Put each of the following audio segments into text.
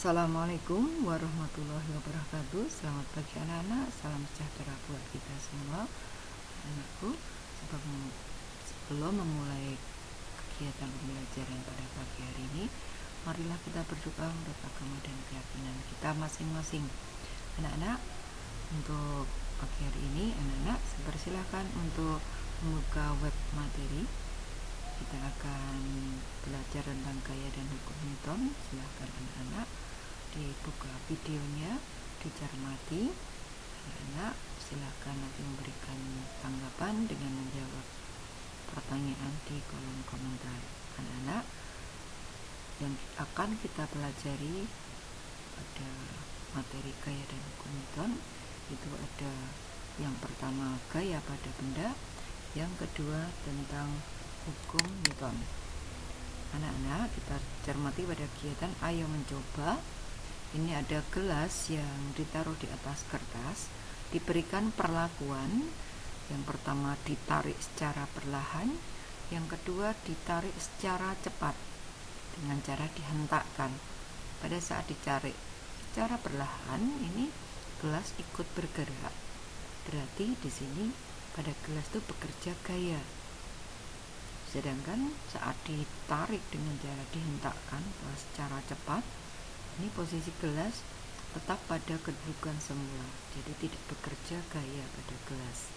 Assalamualaikum warahmatullahi wabarakatuh. Selamat pagi anak-anak, salam sejahtera buat kita semua. Anakku, sebelum memulai kegiatan pembelajaran pada pagi hari ini, marilah kita berdoa menurut agama dan keyakinan kita masing-masing. Anak-anak, untuk pagi hari ini anak-anak persilahkan untuk membuka web materi. Kita akan belajar tentang gaya dan hukum Newton. Silahkan anak-anak dibuka videonya, dicermati. Anak-anak silahkan nanti memberikan tanggapan dengan menjawab pertanyaan di kolom komentar. Anak-anak, yang akan kita pelajari pada materi gaya dan hukum Newton itu ada yang pertama gaya pada benda, yang kedua tentang hukum Newton. Anak-anak, kita cermati pada kegiatan ayo mencoba. Ini ada gelas yang ditaruh di atas kertas, diberikan perlakuan. Yang pertama ditarik secara perlahan, yang kedua ditarik secara cepat dengan cara dihentakkan. Pada saat ditarik secara perlahan, ini gelas ikut bergerak. Berarti di sini pada gelas itu bekerja gaya. Sedangkan saat ditarik dengan cara dihentakkan secara cepat, ini posisi gelas tetap pada kedudukan semula, jadi tidak bekerja gaya pada gelas.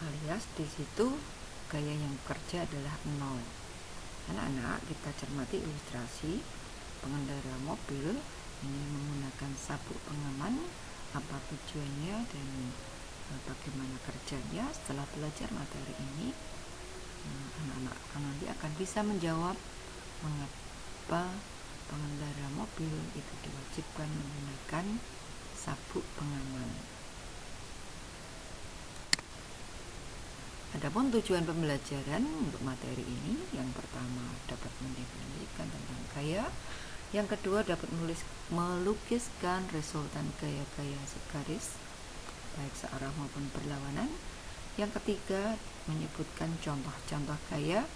Alias di situ gaya yang bekerja adalah 0. Anak-anak, kita cermati ilustrasi pengendara mobil ini menggunakan sabuk pengaman. Apa tujuannya dan bagaimana kerjanya? Setelah belajar materi ini, anak-anak nanti akan bisa menjawab mengapa pengendara mobil itu diwajibkan menggunakan sabuk pengaman. Adapun tujuan pembelajaran untuk materi ini, yang pertama dapat mendefinisikan tentang gaya, yang kedua dapat melukiskan resultan gaya-gaya segaris baik searah maupun berlawanan, yang ketiga menyebutkan contoh-contoh gaya,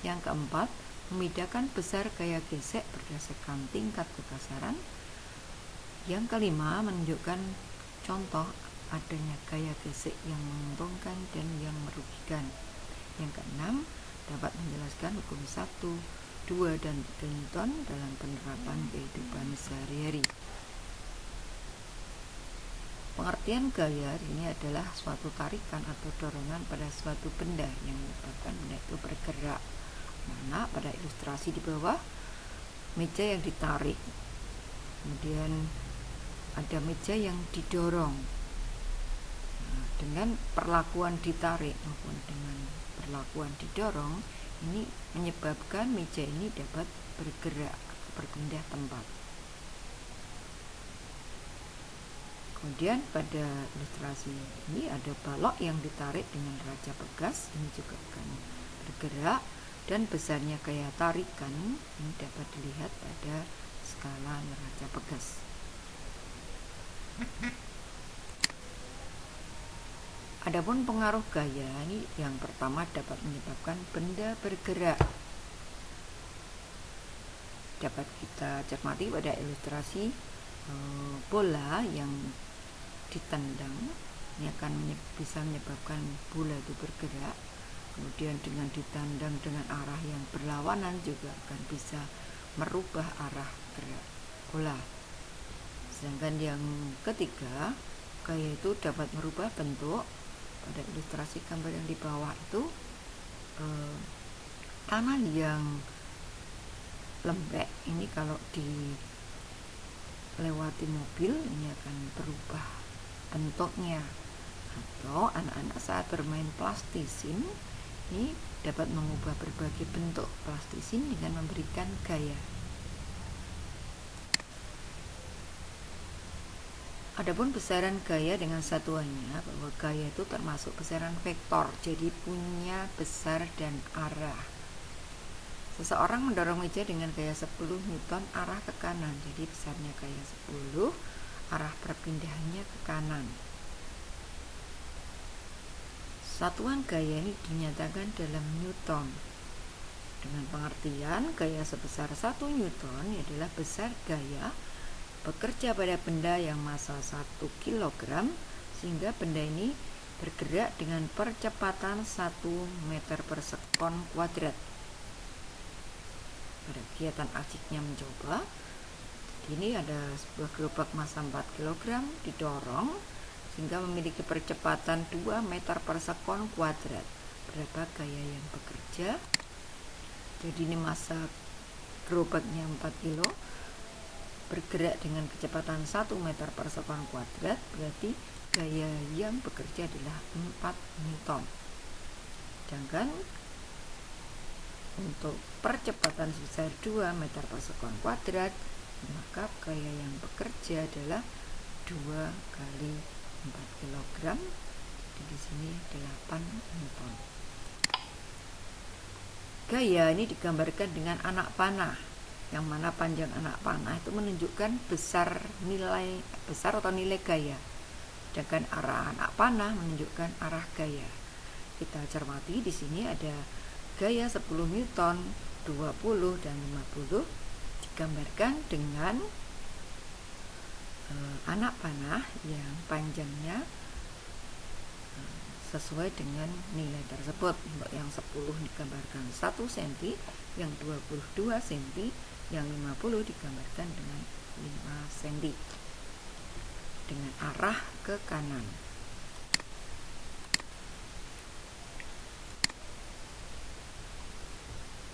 yang keempat membedakan besar gaya gesek berdasarkan tingkat kekasaran, yang kelima menunjukkan contoh adanya gaya gesek yang menguntungkan dan yang merugikan, yang keenam dapat menjelaskan hukum 1, 2, dan Newton dalam penerapan kehidupan sehari-hari. Pengertian gaya ini adalah suatu tarikan atau dorongan pada suatu benda yang menyebabkan benda itu bergerak. Mana pada ilustrasi di bawah, meja yang ditarik, kemudian ada meja yang didorong. Dengan perlakuan ditarik maupun dengan perlakuan didorong, ini menyebabkan meja ini dapat bergerak, berpindah tempat. Kemudian pada ilustrasi ini ada balok yang ditarik dengan raja pegas, ini juga akan bergerak, dan besarnya gaya tarikan ini dapat dilihat pada skala neraca pegas. Adapun pengaruh gaya ini, yang pertama dapat menyebabkan benda bergerak. Dapat kita cermati pada ilustrasi bola yang ditendang, ini akan bisa menyebabkan bola itu bergerak. Kemudian dengan ditendang dengan arah yang berlawanan juga akan bisa merubah arah gerak bola. Sedangkan yang ketiga, gaya itu dapat merubah bentuk. Pada ilustrasi gambar yang di bawah itu tanah yang lembek ini kalau dilewati mobil ini akan berubah bentuknya. Atau anak-anak saat bermain plastisin ini dapat mengubah berbagai bentuk plastisin dengan memberikan gaya. Adapun besaran gaya dengan satuannya, bahwa gaya itu termasuk besaran vektor, jadi punya besar dan arah. Seseorang mendorong meja dengan gaya 10 Newton arah ke kanan, jadi besarnya gaya 10, arah perpindahannya ke kanan. Satuan gaya ini dinyatakan dalam Newton Dengan pengertian gaya sebesar 1 Newton adalah besar gaya bekerja pada benda yang massa 1 kg sehingga benda ini bergerak dengan percepatan 1 meter per sekon kuadrat. Pada kegiatan asiknya mencoba, ini ada sebuah gerobak massa 4 kg didorong sehingga memiliki percepatan 2 meter per sekon kuadrat. Berapa gaya yang bekerja? Jadi ini massa gerobaknya 4 kg bergerak dengan kecepatan 1 meter per sekon kuadrat, berarti gaya yang bekerja adalah 4 Newton. Sedangkan untuk percepatan sebesar 2 meter per sekon kuadrat, maka gaya yang bekerja adalah 2 kali 4 kg. Jadi di sini 8 Newton. Gaya ini digambarkan dengan anak panah, yang mana panjang anak panah itu menunjukkan besar atau nilai gaya, sedangkan arah anak panah menunjukkan arah gaya. Kita cermati di sini ada gaya 10 Newton, 20 dan 50 digambarkan dengan anak panah yang panjangnya sesuai dengan nilai tersebut. Untuk yang 10 digambarkan 1 cm, yang 22 cm, yang 50 digambarkan dengan 5 cm dengan arah ke kanan.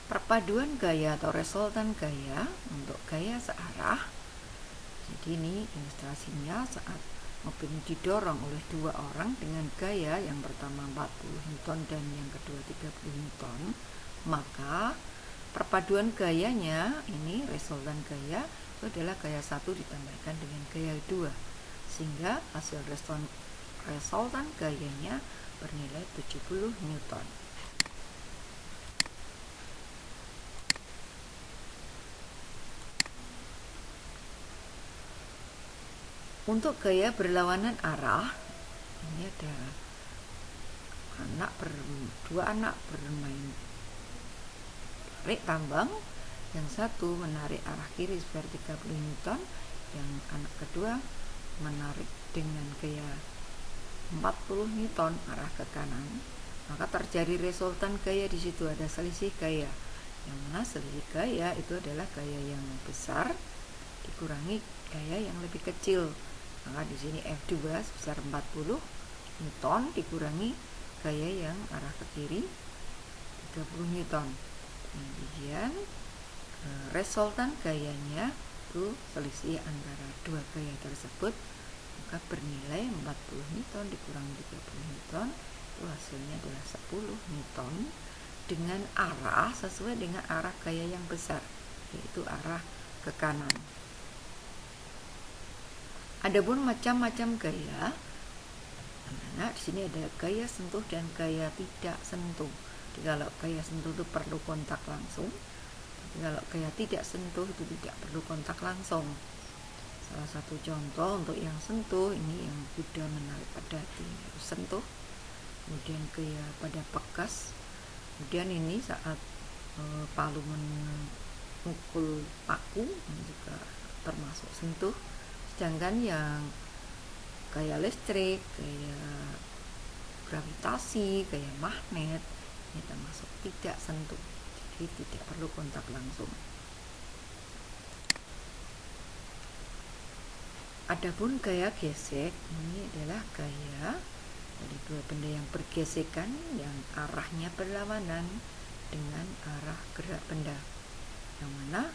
Perpaduan gaya atau resultan gaya untuk gaya searah. Jadi ini ilustrasinya saat mobil didorong oleh 2 orang dengan gaya yang pertama 40 Newton dan yang kedua 30 Newton, maka perpaduan gayanya ini resultan gaya itu adalah gaya 1 ditambahkan dengan gaya 2 sehingga hasil resultan gayanya bernilai 70 Newton. Untuk gaya berlawanan arah, ini ada dua anak bermain tarik tambang, yang satu menarik arah kiri sebesar 30 Newton, yang anak kedua menarik dengan gaya 40 Newton arah ke kanan, maka terjadi resultan gaya. Di situ ada selisih gaya, yang mana selisih gaya itu adalah gaya yang besar dikurangi gaya yang lebih kecil. Maka di sini F2 sebesar 40 Newton dikurangi gaya yang arah ke kiri 30 Newton. Kemudian resultan gayanya itu selisih antara dua gaya tersebut, maka bernilai 40 Newton dikurangi 30 Newton, itu hasilnya adalah 10 Newton dengan arah sesuai dengan arah gaya yang besar, yaitu arah ke kanan. Adapun macam-macam gaya, nah di sini ada gaya sentuh dan gaya tidak sentuh. Jadi kalau gaya sentuh itu perlu kontak langsung, tapi kalau gaya tidak sentuh itu tidak perlu kontak langsung. Salah satu contoh untuk yang sentuh ini yang kuda menarik pada harus sentuh, kemudian gaya pada pegas, kemudian ini saat palu memukul paku juga termasuk sentuh. Sedangkan yang gaya listrik, gaya gravitasi, gaya magnet ini termasuk tidak sentuh, jadi tidak perlu kontak langsung. Adapun gaya gesek ini adalah gaya dari dua benda yang bergesekan yang arahnya berlawanan dengan arah gerak benda, yang mana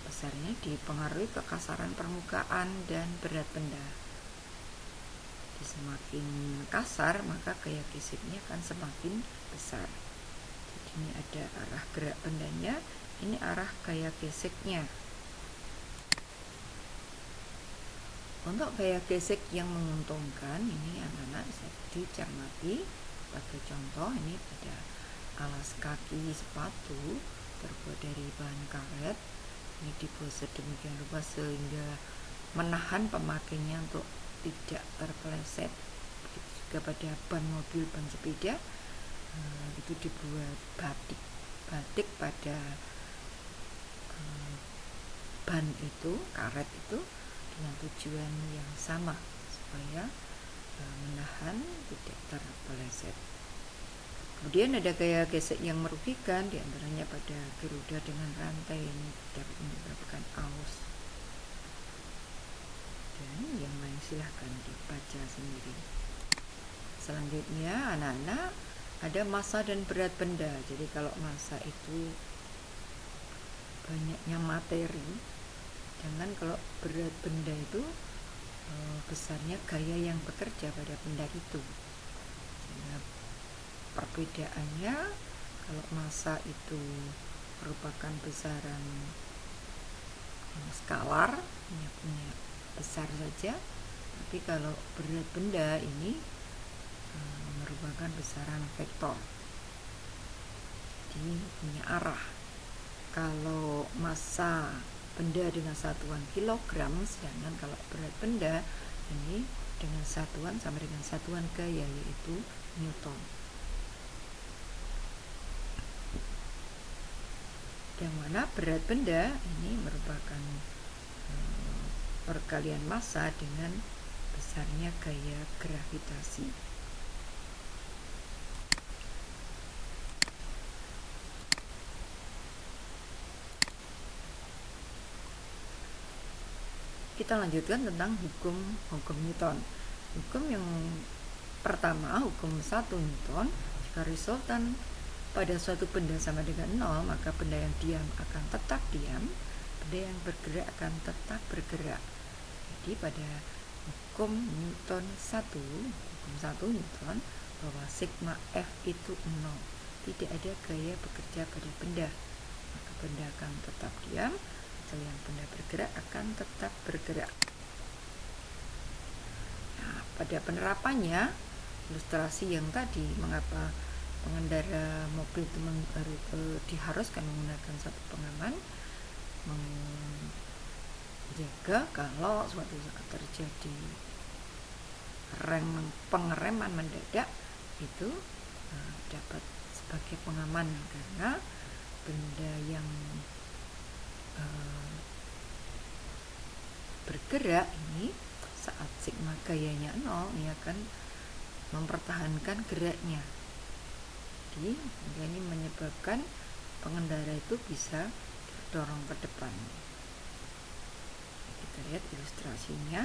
besarnya dipengaruhi kekasaran permukaan dan berat benda. Semakin kasar maka gaya geseknya akan semakin besar. Jadi ini ada arah gerak bendanya, ini arah gaya geseknya. Untuk gaya gesek yang menguntungkan ini anak-anak bisa dicermati sebagai contoh. Ini pada alas kaki sepatu terbuat dari bahan karet, ini dibuat sedemikian rupa sehingga menahan pemakainya untuk tidak terpeleset. Begitu juga pada ban mobil, ban sepeda itu dibuat batik batik pada ban itu, karet itu, dengan tujuan yang sama supaya menahan tidak terpeleset. Kemudian ada gaya gesek yang merugikan, diantaranya pada geruda dengan rantai ini dapat menyebabkan aus. Dan yang lain silahkan dibaca sendiri. Selanjutnya anak-anak, ada massa dan berat benda. Jadi kalau massa itu banyaknya materi, sedangkan kalau berat benda itu besarnya gaya yang bekerja pada benda itu. Sehingga perbedaannya, kalau massa itu merupakan besaran skalar, punya besar saja, tapi kalau berat benda ini merupakan besaran vektor, jadi punya arah. Kalau massa benda dengan satuan kilogram, sedangkan kalau berat benda ini dengan satuan sama dengan satuan gaya, yaitu newton. Yang mana berat benda ini merupakan perkalian massa dengan besarnya gaya gravitasi. Kita lanjutkan tentang hukum Newton. Hukum yang pertama, hukum 1 Newton, jika resultan pada suatu benda sama dengan 0, maka benda yang diam akan tetap diam, benda yang bergerak akan tetap bergerak. Jadi pada hukum Newton 1 Newton, bahwa sigma F itu 0, tidak ada gaya bekerja pada benda, maka benda akan tetap diam, yang benda bergerak akan tetap bergerak. Nah, pada penerapannya, ilustrasi yang tadi, mengapa pengendara mobil itu diharuskan menggunakan satu pengaman, menjaga kalau suatu saat terjadi pengereman mendadak itu dapat sebagai pengaman, karena benda yang bergerak ini saat sigma gayanya 0, ini akan mempertahankan geraknya. Jadi ini menyebabkan pengendara itu bisa terdorong ke depan. Kita lihat ilustrasinya.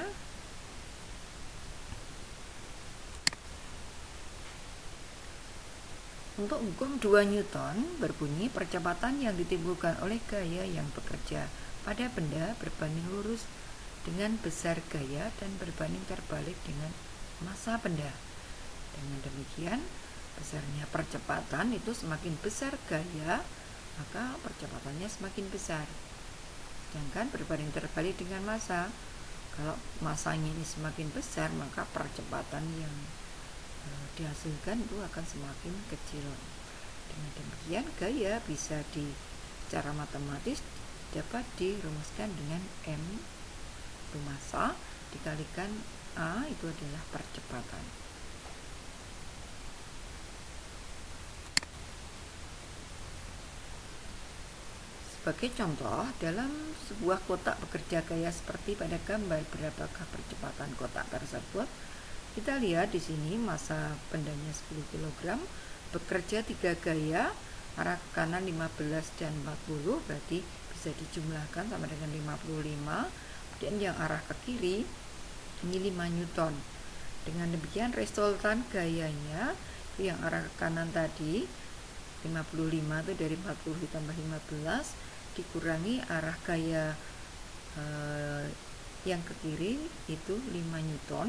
Untuk hukum 2 Newton berbunyi, percepatan yang ditimbulkan oleh gaya yang bekerja pada benda berbanding lurus dengan besar gaya dan berbanding terbalik dengan massa benda. Dengan demikian, besarnya percepatan itu semakin besar gaya, maka percepatannya semakin besar. Sedangkan berbanding terbalik dengan massa, kalau massanya ini semakin besar, maka percepatan yang dihasilkan itu akan semakin kecil. Dengan demikian, gaya bisa secara matematis dapat dirumuskan dengan M itu massa dikalikan A itu adalah percepatan. Sebagai contoh, dalam sebuah kotak bekerja gaya seperti pada gambar, berapakah percepatan kotak tersebut? Kita lihat di sini massa bendanya 10 kg, bekerja 3 gaya, arah ke kanan 15 dan 40, berarti bisa dijumlahkan sama dengan 55. Dan yang arah ke kiri ini 5 Newton. Dengan demikian resultan gayanya yang arah ke kanan tadi 55 itu dari 40 ditambah 15 dikurangi arah gaya yang ke kiri itu 5 Newton,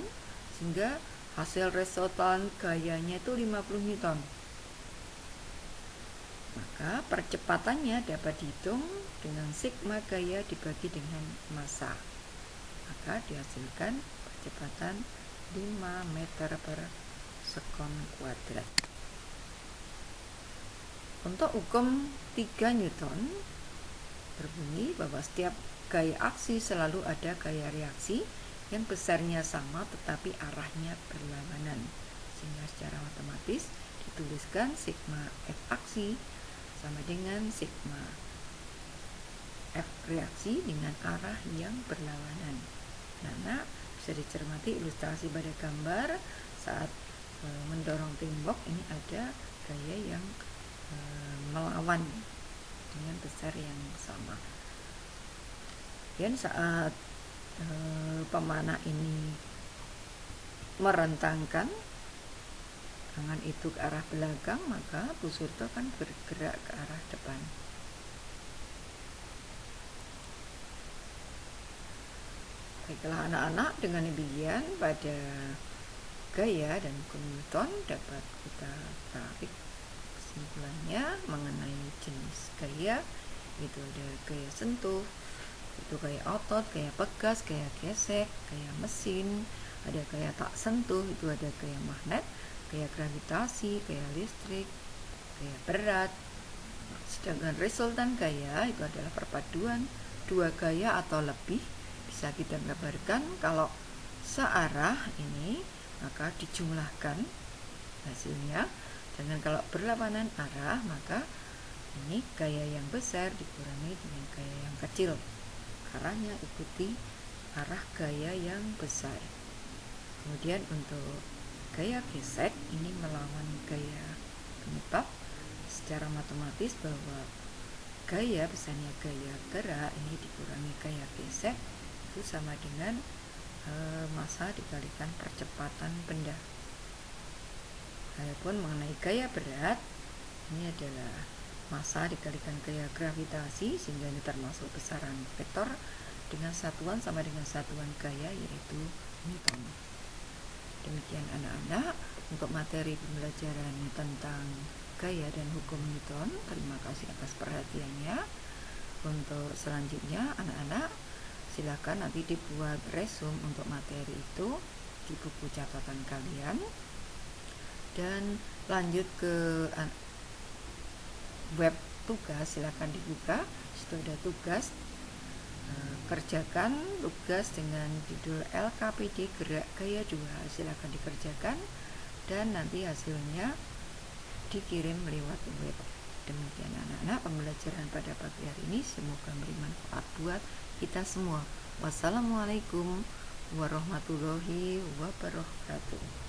sehingga hasil resultan gayanya itu 50 Newton. Maka percepatannya dapat dihitung dengan sigma gaya dibagi dengan massa, maka dihasilkan percepatan 5 meter per sekon kuadrat. Untuk hukum 3 Newton berbunyi bahwa setiap gaya aksi selalu ada gaya reaksi yang besarnya sama tetapi arahnya berlawanan, sehingga secara matematis dituliskan sigma F aksi sama dengan sigma. F reaksi dengan arah yang berlawanan. Nah, bisa dicermati ilustrasi pada gambar saat mendorong tembok ini ada gaya yang melawan dengan besar yang sama. Dan saat pemanah ini merentangkan tangan itu ke arah belakang, maka Bu Surto akan bergerak ke arah depan. Baiklah anak-anak, dengan demikian pada gaya dan hukum Newton dapat kita tarik kesimpulannya mengenai jenis gaya. Itu ada gaya sentuh, itu gaya otot, gaya pegas, gaya gesek, gaya mesin. Ada gaya tak sentuh, itu ada gaya magnet, gaya gravitasi, gaya listrik, gaya berat. Sedangkan resultan gaya itu adalah perpaduan dua gaya atau lebih. Bisa kita gambarkan kalau searah ini maka dijumlahkan hasilnya, dan kalau berlawanan arah maka ini gaya yang besar dikurangi dengan gaya yang kecil. Arahnya ikuti arah gaya yang besar. Kemudian untuk gaya gesek ini melawan gaya penyebab secara matematis, bahwa gaya besarnya gaya gerak ini dikurangi gaya gesek itu sama dengan massa dikalikan percepatan benda. Adapun mengenai gaya berat, ini adalah massa dikalikan gaya gravitasi, sehingga ini termasuk besaran vektor dengan satuan sama dengan satuan gaya, yaitu Newton. Demikian anak-anak untuk materi pembelajaran tentang gaya dan hukum Newton. Terima kasih atas perhatiannya. Untuk selanjutnya anak-anak silakan nanti dibuat resume untuk materi itu di buku catatan kalian, dan lanjut ke web tugas. Silakan dibuka, situ ada tugas. Kerjakan tugas dengan judul LKPD Gerak Gaya 2. Silakan dikerjakan dan nanti hasilnya dikirim lewat web. Demikian anak-anak pembelajaran pada pagi hari ini, semoga memberi manfaat buat kita semua. Wassalamualaikum warahmatullahi wabarakatuh.